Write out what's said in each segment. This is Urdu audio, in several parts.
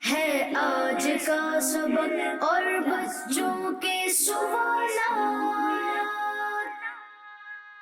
ہے آج کا سبق اور بچوں کے سوالات،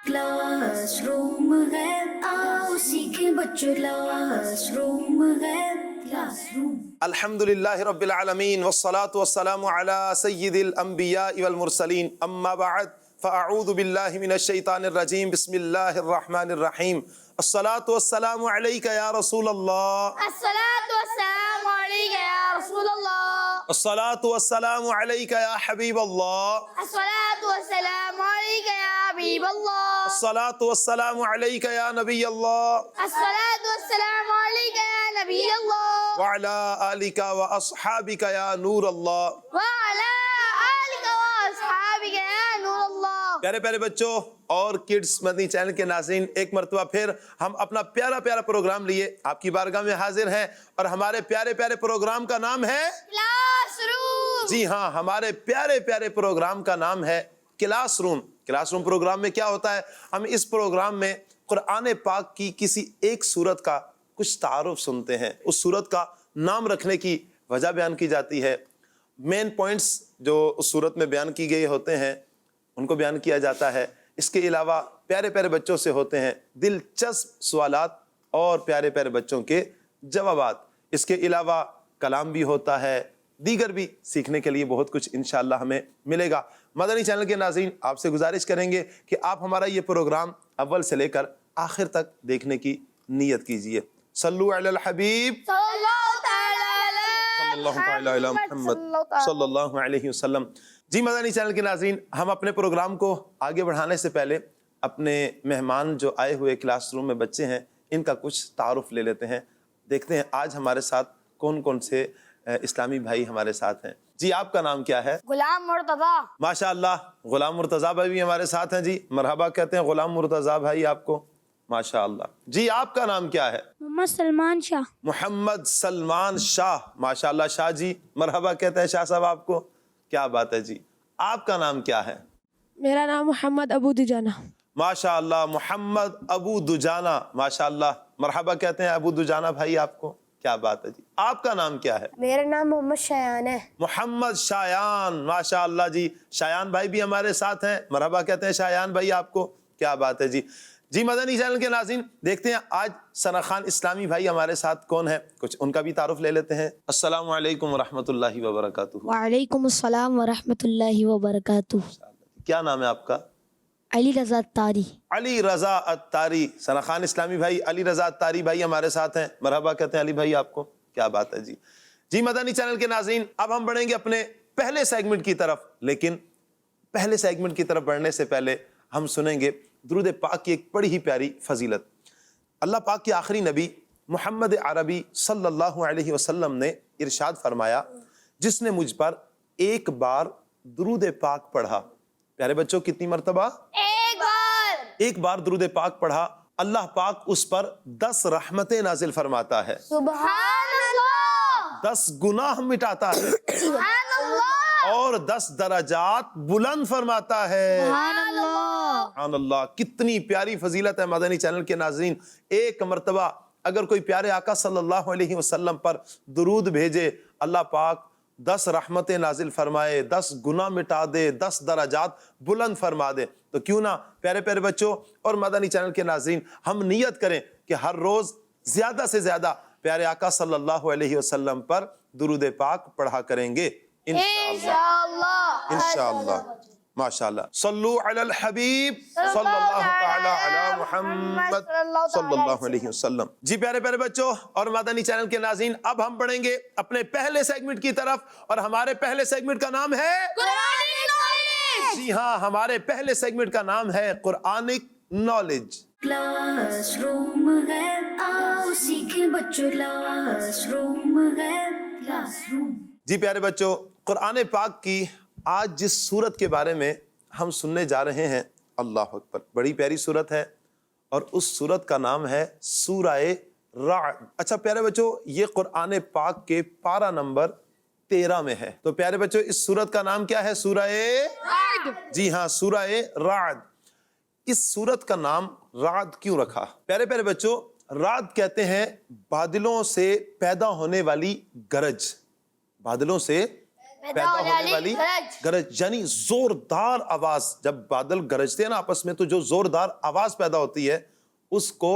کلاس روم ہے، آؤ سیکھیں بچوں، کلاس روم ہے، کلاس روم۔ الحمدللہ رب العالمین والصلاة والسلام علی سید الانبیاء والمرسلین، اما بعد فاعوذ باللہ من الشیطان الرجیم، بسم اللہ الرحمن الرحیم۔ الصلاة والسلام علیک یا رسول اللہ، الصلاة والسلام علیک یا رسول اللہ، الصلاة والسلام علیک یا حبیب اللہ، الصلاة والسلام علیک یا حبیب اللہ، الصلاة والسلام علیک یا نبی اللہ، الصلاة والسلام علیک یا نبی اللہ، وعلی آلک واصحابک یا نور اللہ۔ وعلی آلک واصحابک یا نور اللہ۔ پیارے پیارے بچوں اور کڈز مدنی چینل کے ناظرین، ایک مرتبہ پھر ہم اپنا پیارا پیارا پروگرام لیے آپ کی بارگاہ میں حاضر ہیں، اور ہمارے پیارے پیارے پروگرام کا نام ہے کلاس روم۔ جی ہاں، ہمارے پیارے پیارے پروگرام کا نام ہے class room. Class room program میں کیا ہوتا ہے؟ ہم اس پروگرام میں قرآن پاک کی کسی ایک سورت کا کچھ تعارف سنتے ہیں، اس سورت کا نام رکھنے کی وجہ بیان کی جاتی ہے، مین پوائنٹس جو اس سورت میں بیان کی گئے ہوتے ہیں ان کو بیان کیا جاتا ہے۔ اس کے علاوہ پیارے پیارے بچوں سے ہوتے ہیں دلچسپ سوالات اور پیارے پیارے بچوں کے جوابات۔ اس کے علاوہ کلام بھی ہوتا ہے، دیگر بھی سیکھنے کے لیے بہت کچھ انشاءاللہ ہمیں ملے گا۔ مدنی چینل کے ناظرین، آپ سے گزارش کریں گے کہ آپ ہمارا یہ پروگرام اول سے لے کر آخر تک دیکھنے کی نیت کیجئے۔ صلو علی الحبیب صلی اللہ تعالی علی محمد صلی اللہ علیہ وسلم۔ جی مدنی چینل کے ناظرین، ہم اپنے پروگرام کو آگے بڑھانے سے پہلے اپنے مہمان جو آئے ہوئے کلاس روم میں بچے ہیں ان کا کچھ تعارف لے لیتے ہیں۔ دیکھتے ہیں آج ہمارے ساتھ کون کون سے اسلامی بھائی ہمارے ساتھ ہیں۔ جی آپ کا نام کیا ہے؟ غلام مرتضیٰ۔ ماشاءاللہ، غلام مرتضیٰ بھائی بھی ہمارے ساتھ ہیں۔ جی مرحبا کہتے ہیں غلام مرتضیٰ بھائی آپ کو، ماشاءاللہ۔ جی آپ کا نام کیا ہے؟ محمد سلمان شاہ۔ محمد سلمان شاہ، ماشاءاللہ شاہ جی، مرحبا کہتے ہیں شاہ صاحب آپ کو، کیا بات ہے جی۔ آپ کا نام کیا ہے؟ میرا نام محمد ابو دجانہ۔ ماشاءاللہ محمد ابو دجانہ، ماشاءاللہ مرحبا کہتے ہیں ابو دجانہ بھائی آپ کو، کیا بات ہے جی۔ آپ کا نام کیا ہے؟ میرا نام محمد شایان ہے۔ محمد شایان، ماشاءاللہ جی، شایان بھائی بھی ہمارے ساتھ ہیں، مرحبا کہتے ہیں شایان بھائی آپ کو، کیا بات ہے جی۔ جی مدنی چینل کے ناظرین، دیکھتے ہیں آج ثنا خان اسلامی بھائی ہمارے ساتھ کون ہے، کچھ ان کا بھی تعارف لے لیتے ہیں۔ السلام علیکم ورحمۃ اللہ وبرکاتہ۔ وعلیکم السلام ورحمۃ اللہ وبرکاتہ۔ کیا نام ہے آپ کا؟ علی رضا اتاری۔ علی رضا اتاری، ثنا خان اسلامی بھائی علی رضا اتاری بھائی ہمارے ساتھ ہیں، مرحبا کہتے ہیں علی بھائی آپ کو، کیا بات ہے جی۔ جی مدنی چینل کے ناظرین، اب ہم بڑھیں گے اپنے پہلے سیگمنٹ کی طرف، لیکن پہلے سیگمنٹ کی طرف بڑھنے سے پہلے ہم سنیں گے درود پاک کی ایک بڑی ہی پیاری فضیلت۔ اللہ پاک کے آخری نبی محمد عربی صلی اللہ علیہ وسلم نے ارشاد فرمایا، جس نے مجھ پر ایک بار درود پاک پڑھا، پیارے بچوں کتنی مرتبہ؟ ایک بار درود پاک پڑھا، اللہ پاک اس پر 10 رحمتیں نازل فرماتا ہے، سبحان اللہ، 10 گناہ مٹاتا ہے، سبحان اللہ، اور 10 درجات بلند فرماتا ہے۔ سبحان اللہ۔ سبحان اللہ، کتنی پیاری فضیلت ہے مدنی چینل کے ناظرین۔ ایک مرتبہ اگر کوئی پیارے آقا صلی اللہ علیہ وسلم پر درود بھیجے، اللہ پاک 10 رحمتیں نازل فرمائے، 10 گناہ مٹا دے، 10 درجات بلند فرما دے۔ تو کیوں نہ پیارے پیارے بچوں اور مدنی چینل کے ناظرین ہم نیت کریں کہ ہر روز زیادہ سے زیادہ پیارے آقا صلی اللہ علیہ وسلم پر درود پاک پڑھا کریں گے انشاءاللہ، انشاءاللہ، ماشاءاللہ۔ صلو علی الحبیب صلی اللہ تعالی علی محمد صلی اللہ علیہ وسلم۔ جی پیارے پیارے بچوں اور مدنی چینل کے ناظرین، اب ہم بڑھیں گے اپنے پہلے سیگمنٹ کی طرف، اور ہمارے پہلے سیگمنٹ کا نام ہے قرآنک نالج۔ جی ہاں، ہمارے پہلے سیگمنٹ کا نام ہے قرآنک نالج۔ کلاس روم ہے، آؤ سیکھیں بچوں، کلاس روم ہے، کلاس روم۔ جی پیارے بچوں، قرآن پاک کی آج جس سورت کے بارے میں ہم سننے جا رہے ہیں، اللہ اکبر، بڑی پیاری سورت ہے، اور اس سورت کا نام ہے سورہ رعد۔ اچھا پیارے بچوں، یہ قرآن پاک کے پارہ نمبر 13 میں ہے۔ تو پیارے بچوں اس سورت کا نام کیا ہے؟ سورہ رعد۔ جی ہاں، سورہ رعد۔ اس سورت کا نام رعد کیوں رکھا؟ پیارے پیارے بچوں، رعد کہتے ہیں بادلوں سے پیدا ہونے والی گرج، بادلوں سے پیدا ہونے والی گرج، یعنی زوردار آواز. جب بادل گرجتے ہیں نا آپس میں تو جو زوردار آواز پیدا ہوتی ہے اس کو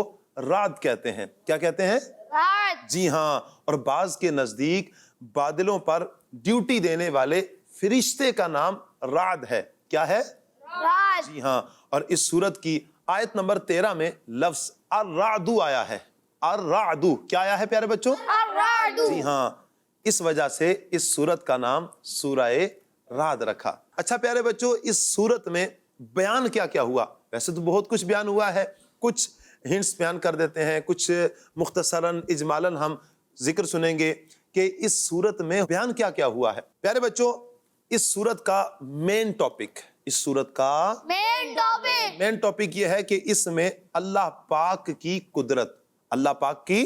رعد کہتے ہیں. کیا کہتے ہیں؟ رعد. جی ہاں. اور بعض کے نزدیک بادلوں پر ڈیوٹی دینے والے فرشتے کا نام رعد ہے. کیا ہے؟ رعد. جی ہاں. اور اس سورت کی آیت نمبر 13 میں لفظ الرعد آیا ہے. الرعد کیا آیا ہے پیارے بچوں؟ الرعد. جی ہاں. اس وجہ سے اس سورت کا نام سورہ رعد رکھا. اچھا پیارے بچوں، اس سورت میں بیان کیا کیا ہوا؟ ویسے تو بہت کچھ بیان ہوا ہے، کچھ ہنٹس بیان کر دیتے ہیں، کچھ مختصراً اجمالاً ہم ذکر سنیں گے کہ اس سورت میں بیان کیا کیا ہوا ہے. پیارے بچوں، اس سورت کا مین ٹاپک، اس سورت کا مین ٹاپک یہ ہے کہ اس میں اللہ پاک کی قدرت، اللہ پاک کی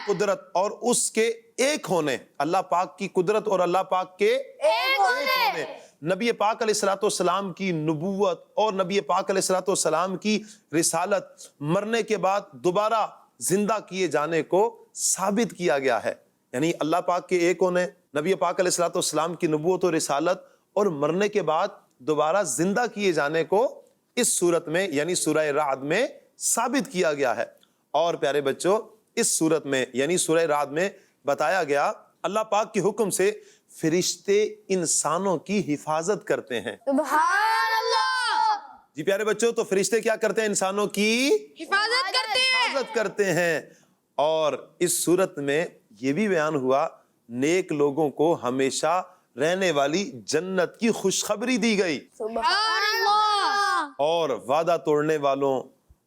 قدرت اور اس کے ایک ہونے، اللہ پاک کی قدرت اور اللہ پاک کے ایک ہونے، نبی پاک علیہ الصلوۃ والسلام کی نبوت اور نبی پاک علیہ الصلوۃ والسلام کی رسالت، مرنے کے بعد دوبارہ زندہ کیے جانے کو ثابت کیا گیا ہے. یعنی اللہ پاک کے ایک ہونے، نبی پاک علیہ الصلوۃ والسلام کی نبوت اور رسالت اور مرنے کے بعد دوبارہ زندہ کیے جانے کو اس سورت میں یعنی سورہ رعد میں ثابت کیا گیا ہے. اور پیارے بچوں، اس سورت میں یعنی سورہ رعد میں بتایا گیا اللہ پاک کے حکم سے فرشتے انسانوں کی حفاظت کرتے ہیں. سبحان اللہ. جی پیارے بچوں، تو فرشتے کیا کرتے ہیں؟ انسانوں کی حفاظت کرتے ہیں. اور اس سورت میں یہ بھی بیان ہوا نیک لوگوں کو ہمیشہ رہنے والی جنت کی خوشخبری دی گئی، سبحان اللہ. اور وعدہ توڑنے والوں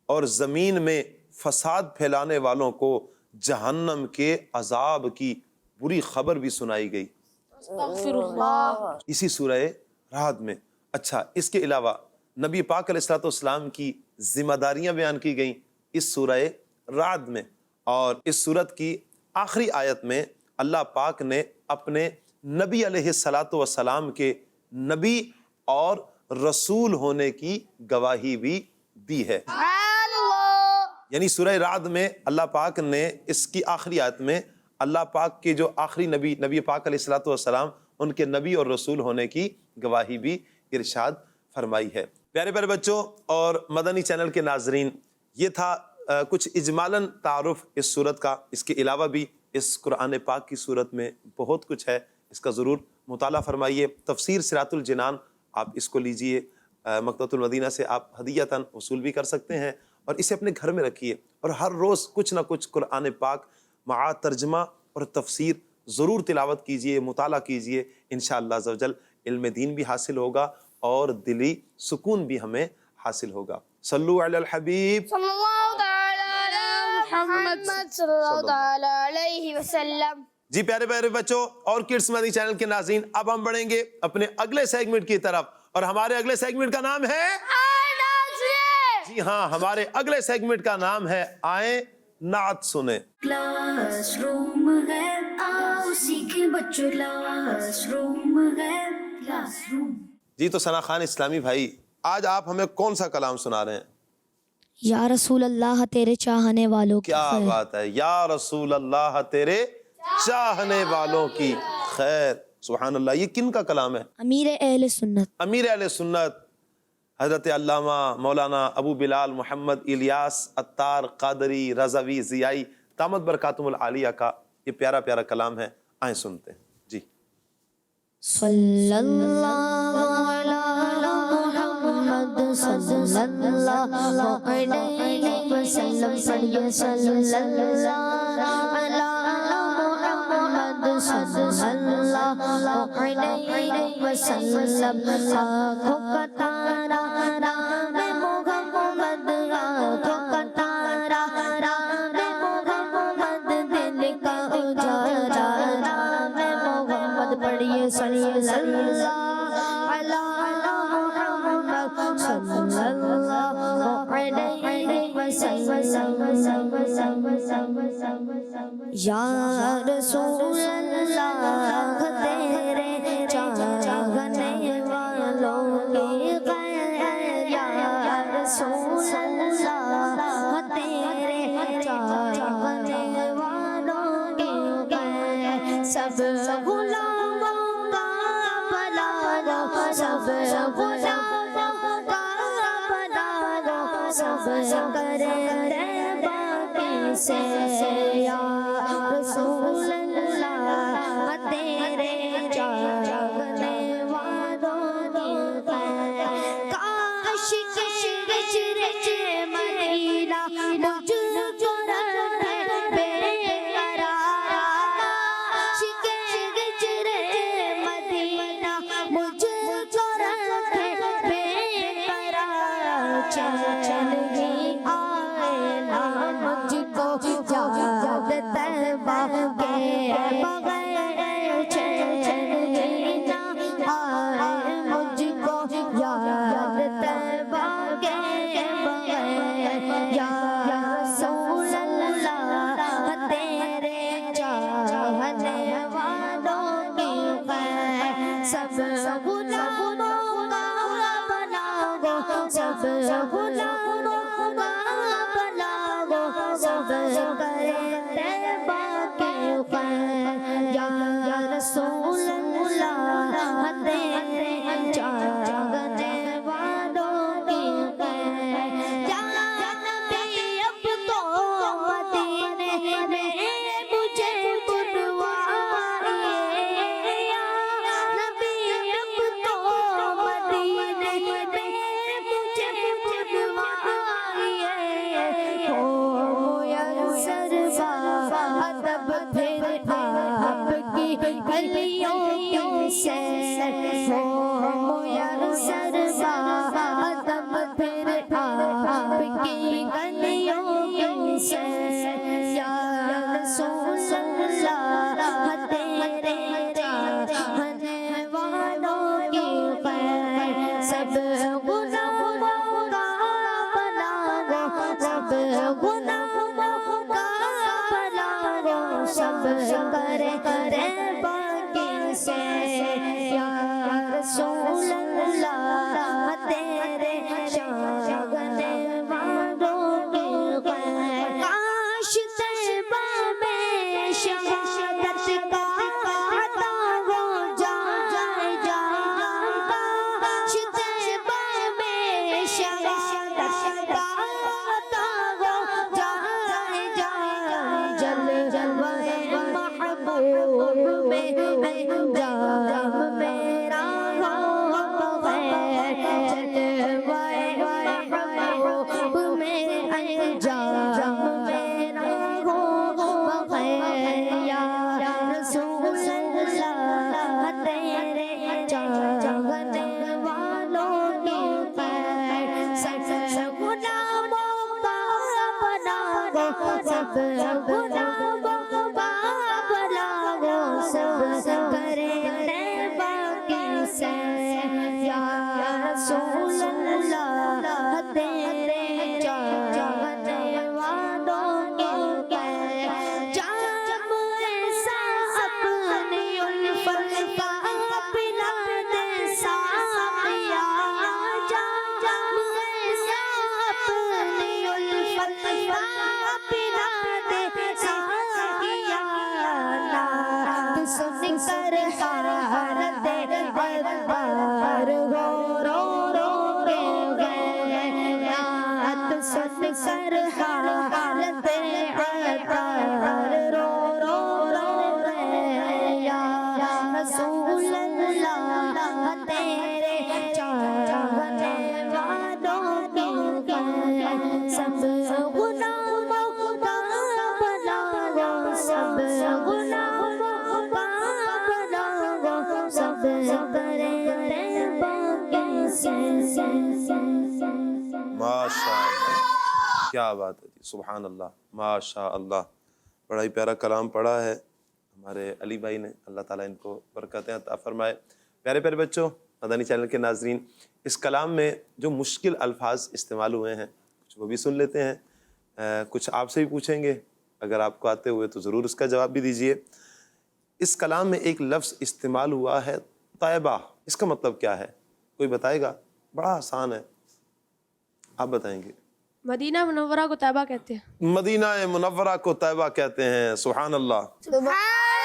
اور زمین میں فساد پھیلانے والوں کو جہنم کے عذاب کی بری خبر بھی سنائی گئی استغفر اللہ. اسی سورہ رعد میں. اچھا، اس کے علاوہ نبی پاک علیہ الصلوۃ والسلام کی ذمہ داریاں بیان کی گئیں اس سورہ رعد میں. اور اس سورت کی آخری آیت میں اللہ پاک نے اپنے نبی علیہ الصلوۃ والسلام کے نبی اور رسول ہونے کی گواہی بھی دی ہے. یعنی سورہ رعد میں اللہ پاک نے اس کی آخری آیت میں اللہ پاک کے جو آخری نبی پاک علیہ الصلوۃ والسلام ان کے نبی اور رسول ہونے کی گواہی بھی ارشاد فرمائی ہے. پیارے پیارے بچوں اور مدنی چینل کے ناظرین، یہ تھا کچھ اجمالاً تعارف اس سورت کا. اس کے علاوہ بھی اس قرآن پاک کی سورت میں بہت کچھ ہے، اس کا ضرور مطالعہ فرمائیے. تفسیر صراط الجنان آپ اس کو لیجئے، مکتبۃ المدینہ سے آپ ہدیتاً وصول بھی کر سکتے ہیں، اور اسے اپنے گھر میں رکھیے اور ہر روز کچھ نہ کچھ قرآن پاک مع ترجمہ اور تفسیر ضرور تلاوت کیجئے، مطالعہ کیجئے. انشاءاللہ عز و جل علم دین بھی حاصل ہوگا اور دلی سکون بھی ہمیں حاصل ہوگا. صلو علی الحبیب صلی اللہ تعالی علی محمد صلی اللہ تعالی علیہ وسلم. جی پیارے پیارے بچوں اور کڈس مدنی چینل کے ناظرین، اب ہم بڑھیں گے اپنے اگلے سیگمنٹ کی طرف، اور ہمارے اگلے سیگمنٹ کا نام ہے، جی ہاں، ہمارے اگلے سیگمنٹ کا نام ہے آئیں نعت سنیں. کلاس روم ہے، آؤ سیکھیں بچوں، کلاس روم ہے، کلاس روم. جی تو ثنا خان اسلامی بھائی، آج آپ ہمیں کون سا کلام سنا رہے ہیں؟ یا رسول اللہ تیرے چاہنے والوں کی کیا خیر. بات ہے، یا رسول اللہ تیرے چاہنے والوں کی خیر. سبحان اللہ. یہ کن کا کلام ہے؟ امیر اہل سنت امیر اہل سنت حضرت علامہ مولانا ابو بلال محمد الیاس عطار قادری رضوی ضیائی دامت برکاتہم العالیہ کا یہ پیارا پیارا کلام ہے. آئیں سنتے ہیں. جی. صلی اللہ علی محمد صلی اللہ علیہ وسلم. پڑھیے صلی اللہ علی محمد صلی اللہ علیہ وسلم. آنکھوں کا تارا نام محمد، آنکھوں کا تارا نام محمد، دل کا اجالا نام محمد. پڑھیے صلی اللہ علی محمد صلی اللہ علیہ وسلم. یا رسول اللہ تیرے چاہنے والوں کی خیر، یا رسول اللہ تیرے غلاموں کا بلاغو سب غلاموں کا بلاغو سب کرے باقی سے یا رسول اللہ تیرے چاہنے والوں کی خیر کاش کے گجرے مدینہ مجھ کو رکھے بے قرار کاش کے گجرے مدینہ مجھ کو رکھے بے قرار چین ہی آئے نہ مجھ کو یاد طیبہ کے بغیر چین ہی نہ آئے مجھ کو یاد طیبہ کے بغیر یا رسول اللہ تیرے چاہنے والوں کی خیر سب غلاموں کا بلاغو سب غلاموں کا بلاغو سب کرے طیبہ کی خیر یا رسول اللہ تیرے چاہنے والوں کی خیر یا نبی اب تو مدینے میں مجھے بلوائیے یا نبی اب تو مدینے میں مجھے بلوائیے ہو میسر ادب پھر آپ کی گلیوں کی سیر ہو میسر ادب پھر آپ کی گلیوں کی سیر یا رسول اللہ تیرے چاہنے والوں کی خیر سب غلاموں کا بلاغو سب غلاموں کا بلاغو سب کرے باقی سے یا رسول اللہ تیرے چاہنے والوں کی خیر کاش طیبہ میں شہادت کا عطا ہو جائے کاش طیبہ میں شہادت کا عطا ہو جائے جلوہ محبوب میں انجام میرا ہو بغیر جلوہ محبوب میں انجام میرا ہو بغیر یا رسول اللہ تیرے چاہنے والوں کی خیر سب غلاموں کا بلاغو سب غلاموں کا بلاغو سب کرے باقی سے یا رسول اللہ تیرے چاہنے والوں کی خیر جام ایسا اپنی الفت کا پلانے ساقیا جام ایسا اپنی الفت کا پلانے ساقیا نعت سن کر حالت غدار رو کے گئے نعت سن کر حالت غدار رو گئے یا رسول اللہ تیرے چاہنے والوں کی خیر سب غلاموں کا بلاغو سب غلاموں کا بلاغو سب کرے باقی سے ماشاء اللہ کیا بات ہے جی سبحان اللہ ماشاء اللہ بڑا ہی پیارا کلام پڑھا ہے ہمارے علی بھائی نے اللہ تعالیٰ ان کو برکتیں عطا فرمائے پیارے پیارے بچوں مدنی چینل کے ناظرین اس کلام میں جو مشکل الفاظ استعمال ہوئے ہیں کچھ وہ بھی سن لیتے ہیں کچھ آپ سے بھی پوچھیں گے اگر آپ کو آتے ہوئے تو ضرور اس کا جواب بھی دیجئے اس کلام میں ایک لفظ استعمال ہوا ہے طیبہ اس کا مطلب کیا ہے کوئی بتائے گا بڑا آسان ہے آپ بتائیں گے مدینہ منورہ کو طیبہ کہتے ہیں مدینہ منورہ کو طیبہ کہتے ہیں سبحان اللہ سبحان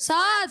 7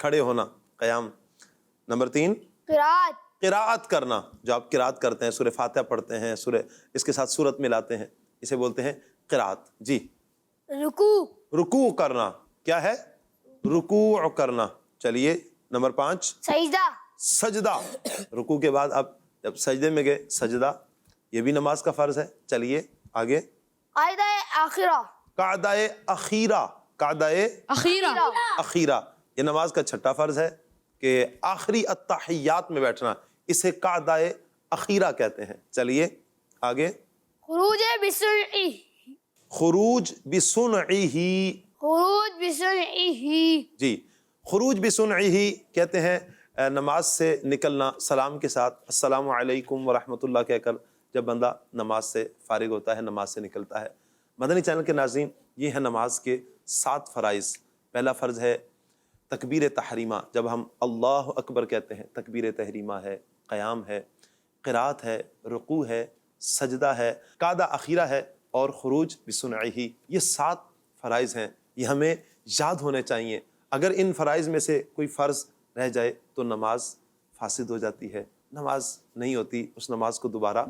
کھڑے ہونا قیام. نمبر 3 قرات. قراءت کرنا. جو آپ قراءت کرتے ہیں، سورہ فاتحہ پڑھتے ہیں، سورہ اس کے ساتھ سورت ملاتے ہیں، اسے بولتے ہیں قراءت. جی. رکوع. رکوع کرنا. کیا ہے؟ رکوع کرنا. چلیے نمبر 5 سجدہ. سجدہ. رکوع کے بعد اب جب سجدے میں گئے سجدہ، یہ بھی نماز کا فرض ہے. چلیے آگے. قاعدہ آخرہ. قعدہ اخیرہ. قعدہ اخیرہ. اخیرہ یہ نماز کا چھٹا فرض ہے کہ آخری التحیات میں بیٹھنا، اسے قعدہ اخیرہ کہتے ہیں. چلیے آگے. خروج بسرعہ. خروج بسنعہ. خروج بسرعہ. جی. خروج بسنعہ کہتے ہیں نماز سے نکلنا سلام کے ساتھ، السلام علیکم ورحمۃ اللہ کہہ کر جب بندہ نماز سے فارغ ہوتا ہے، نماز سے نکلتا ہے. مدنی چینل کے ناظرین، یہ ہے نماز کے 7 فرائض. پہلا فرض ہے تکبیر تحریمہ. جب ہم اللہ اکبر کہتے ہیں، تکبیر تحریمہ ہے، قیام ہے، قرات ہے، رکوع ہے، سجدہ ہے، قعدہ اخیرہ ہے اور خروج بسنعہ. یہ 7 فرائض ہیں، یہ ہمیں یاد ہونے چاہیے. اگر ان فرائض میں سے کوئی فرض رہ جائے تو نماز فاسد ہو جاتی ہے، نماز نہیں ہوتی، اس نماز کو دوبارہ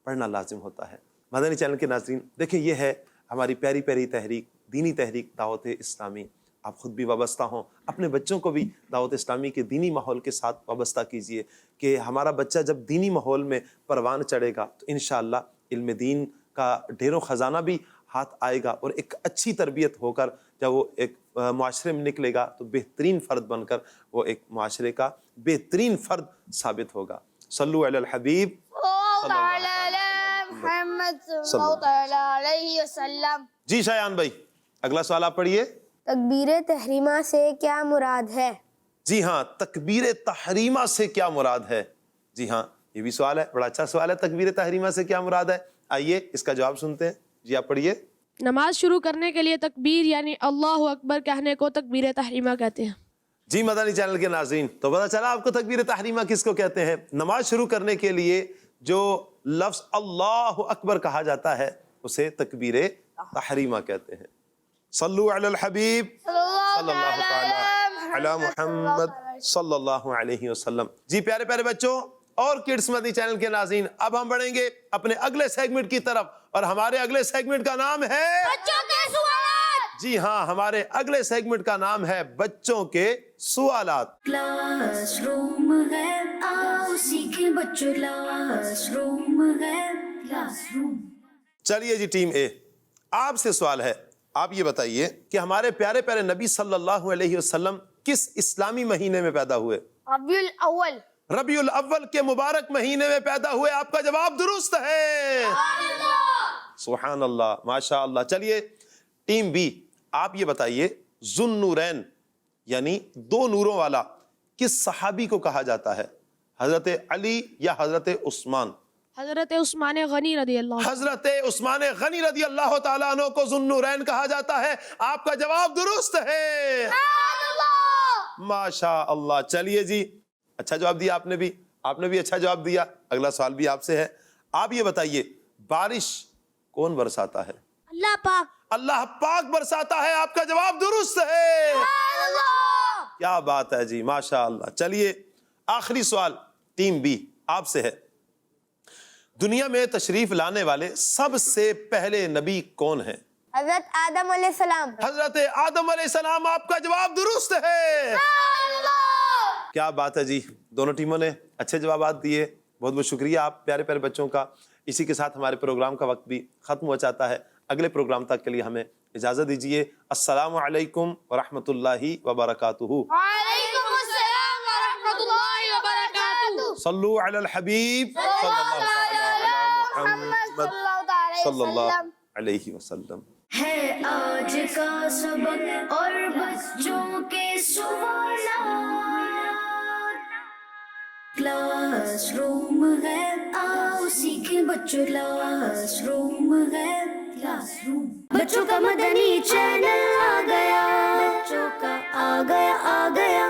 پڑھنا لازم ہوتا ہے. مدنی چینل کے ناظرین دیکھیں، یہ ہے ہماری پیاری پیاری تحریک، دینی تحریک دعوت اسلامی. آپ خود بھی وابستہ ہوں، اپنے بچوں کو بھی دعوت اسلامی کے دینی ماحول کے ساتھ وابستہ کیجئے کہ ہمارا بچہ جب دینی ماحول میں پروان چڑھے گا تو انشاءاللہ علم دین کا ڈھیروں خزانہ بھی ہاتھ آئے گا، اور ایک اچھی تربیت ہو کر جب وہ ایک معاشرے میں نکلے گا تو بہترین فرد بن کر وہ ایک معاشرے کا بہترین فرد ثابت ہوگا. صلو علی الحبیب محمد صلی اللہ علیہ وسلم. جی شایان بھائی، اگلا سوال آپ پڑھیے. تکبیر تحریمہ سے کیا مراد ہے؟ جی ہاں، تکبیر تحریمہ سے کیا مراد ہے؟ جی ہاں، یہ بھی سوال ہے، بڑا اچھا سوال ہے. تکبیر تحریمہ سے کیا مراد ہے؟ آئیے اس کا جواب سنتے ہیں. جی آپ پڑھیے. نماز شروع کرنے کے لیے تکبیر یعنی اللہ اکبر کہنے کو تکبیر تحریمہ کہتے ہیں. جی مدنی چینل کے ناظرین، تو پتا چلا آپ کو تکبیر تحریمہ کس کو کہتے ہیں. نماز شروع کرنے کے لیے جو لفظ اللہ اکبر کہا جاتا ہے اسے تکبیر تحریمہ کہتے ہیں. صلو علی الحبیب صلی اللہ تعالی علی محمد صلی اللہ علیہ وسلم. جی پیارے پیارے بچوں اور کڈس مدنی چینل کے ناظرین، اب ہم بڑھیں گے اپنے اگلے سیگمنٹ کی طرف، اور ہمارے اگلے سیگمنٹ کا نام ہے بچوں کے سوالات. جی ہاں، ہمارے اگلے سیگمنٹ کا نام ہے بچوں کے سوالات. کلاس روم ہے، آؤ سیکھیں بچوں. کلاس روم ہے، کلاس روم. چلیے جی ٹیم اے، آپ سے سوال ہے. آپ یہ بتائیے کہ ہمارے پیارے پیارے نبی صلی اللہ علیہ وسلم کس اسلامی مہینے میں پیدا ہوئے؟ ربیع الاول. ربیع الاول کے مبارک مہینے میں پیدا ہوئے. آپ کا جواب درست ہے. سبحان اللہ، ماشاء اللہ. چلیے ٹیم بی، آپ یہ بتائیے ذو النورین یعنی 2 نوروں والا کس صحابی کو کہا جاتا ہے؟ حضرت علی یا حضرت عثمان؟ حضرت عثمان غنی رضی اللہ. حضرت عثمان غنی رضی اللہ تعالیٰ عنہ کو ذو النورین کہا جاتا ہے. آپ کا جواب درست ہے. ماشاء اللہ. چلیے جی، اچھا جواب دیا آپ نے بھی اچھا جواب دیا. اگلا سوال بھی آپ سے ہے. آپ یہ بتائیے بارش کون برساتا ہے؟ اللہ پاک. اللہ پاک برساتا ہے. آپ کا جواب درست ہے. کیا بات ہے جی، ماشاء اللہ. چلیے آخری سوال ٹیم بی آپ سے ہے. دنیا میں تشریف لانے والے سب سے پہلے نبی کون ہیں؟ حضرت آدم علیہ السلام. حضرت آدم علیہ السلام. آپ کا جواب درست ہے. کیا بات ہے جی، دونوں ٹیموں نے اچھے جوابات دیے. بہت بہت شکریہ آپ پیارے پیارے بچوں کا. اسی کے ساتھ ہمارے پروگرام کا وقت بھی ختم ہو جاتا ہے. اگلے پروگرام تک کے لیے ہمیں اجازت دیجیے. السلام علیکم ورحمۃ اللہ وبرکاتہ. وعلیکم السلام ورحمۃ اللہ وبرکاتہ. صلو علی الحبیب صلی اللہ علی محمد صلی اللہ علیہ وسلم. ہے آج کا سبق اور بچوں کے سوالات. کلاس روم ہے، آؤ سیکھیں بچوں. کلاس روم ہے، کلاس روم. بچوں کا مدنی چینل آ گیا، بچوں کا آ گیا.